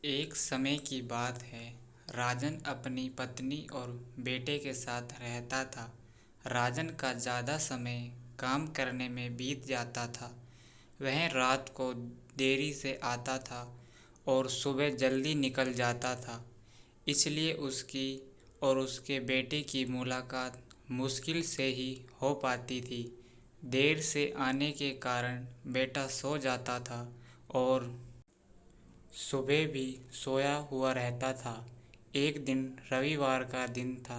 एक समय की बात है। राजन अपनी पत्नी और बेटे के साथ रहता था। राजन का ज़्यादा समय काम करने में बीत जाता था। वह रात को देरी से आता था और सुबह जल्दी निकल जाता था। इसलिए उसकी और उसके बेटे की मुलाकात मुश्किल से ही हो पाती थी। देर से आने के कारण बेटा सो जाता था और सुबह भी सोया हुआ रहता था। एक दिन रविवार का दिन था।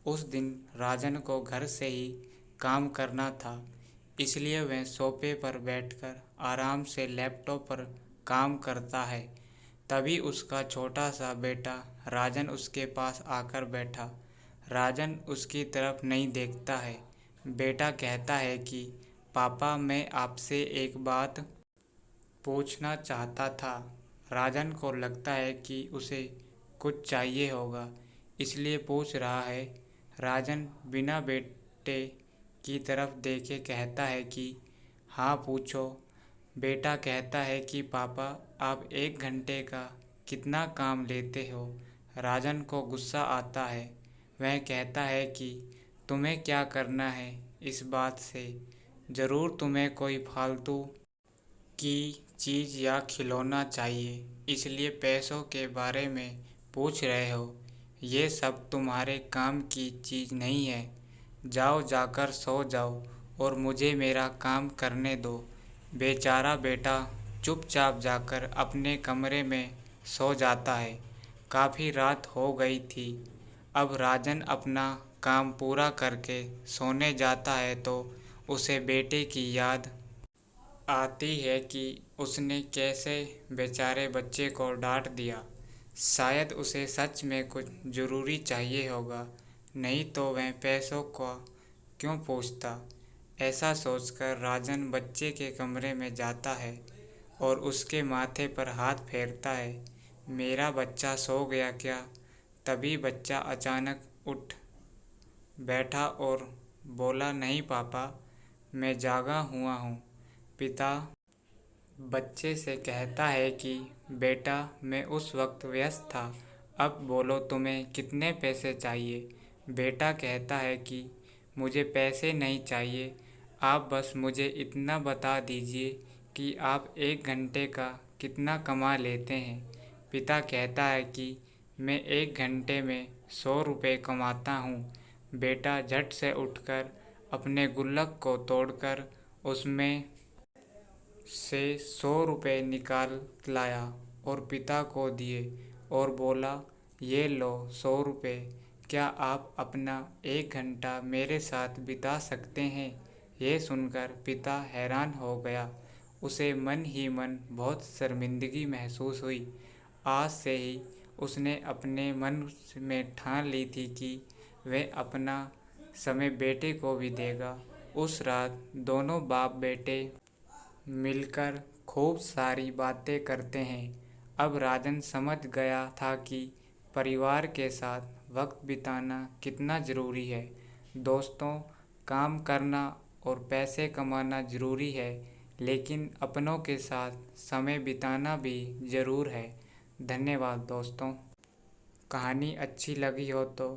उस दिन राजन को घर से ही काम करना था, इसलिए वह सोफे पर बैठकर आराम से लैपटॉप पर काम करता है। तभी उसका छोटा सा बेटा राजन उसके पास आकर बैठा। राजन उसकी तरफ नहीं देखता है। बेटा कहता है कि पापा, मैं आपसे एक बात पूछना चाहता था। राजन को लगता है कि उसे कुछ चाहिए होगा, इसलिए पूछ रहा है। राजन बिना बेटे की तरफ देखे कहता है कि हाँ, पूछो। बेटा कहता है कि पापा, आप 1 घंटे का कितना काम लेते हो। राजन को गुस्सा आता है। वह कहता है कि तुम्हें क्या करना है इस बात से। ज़रूर तुम्हें कोई फालतू की चीज़ या खिलौना चाहिए, इसलिए पैसों के बारे में पूछ रहे हो। ये सब तुम्हारे काम की चीज़ नहीं है। जाओ, जाकर सो जाओ और मुझे मेरा काम करने दो। बेचारा बेटा चुपचाप जाकर अपने कमरे में सो जाता है। काफ़ी रात हो गई थी। अब राजन अपना काम पूरा करके सोने जाता है तो उसे बेटे की याद आती है कि उसने कैसे बेचारे बच्चे को डांट दिया। शायद उसे सच में कुछ ज़रूरी चाहिए होगा, नहीं तो वह पैसों का क्यों पूछता। ऐसा सोचकर राजन बच्चे के कमरे में जाता है और उसके माथे पर हाथ फेरता है। मेरा बच्चा सो गया क्या? तभी बच्चा अचानक उठ बैठा और बोला, नहीं पापा, मैं जागा हुआ हूँ। पिता बच्चे से कहता है कि बेटा, मैं उस वक्त व्यस्त था। अब बोलो, तुम्हें कितने पैसे चाहिए। बेटा कहता है कि मुझे पैसे नहीं चाहिए, आप बस मुझे इतना बता दीजिए कि आप 1 घंटे का कितना कमा लेते हैं। पिता कहता है कि मैं 1 घंटे में 100 रुपये कमाता हूँ। बेटा झट से उठकर अपने गुल्लक को तोड़कर उसमें से 100 रुपये निकाल लाया और पिता को दिए और बोला, ये लो 100 रुपये। क्या आप अपना 1 घंटा मेरे साथ बिता सकते हैं? ये सुनकर पिता हैरान हो गया। उसे मन ही मन बहुत शर्मिंदगी महसूस हुई। आज से ही उसने अपने मन में ठान ली थी कि वह अपना समय बेटे को भी देगा। उस रात दोनों बाप बेटे मिलकर खूब सारी बातें करते हैं। अब राजन समझ गया था कि परिवार के साथ वक्त बिताना कितना ज़रूरी है। दोस्तों, काम करना और पैसे कमाना ज़रूरी है, लेकिन अपनों के साथ समय बिताना भी ज़रूर है। धन्यवाद दोस्तों। कहानी अच्छी लगी हो तो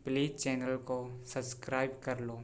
प्लीज़ चैनल को सब्सक्राइब कर लो।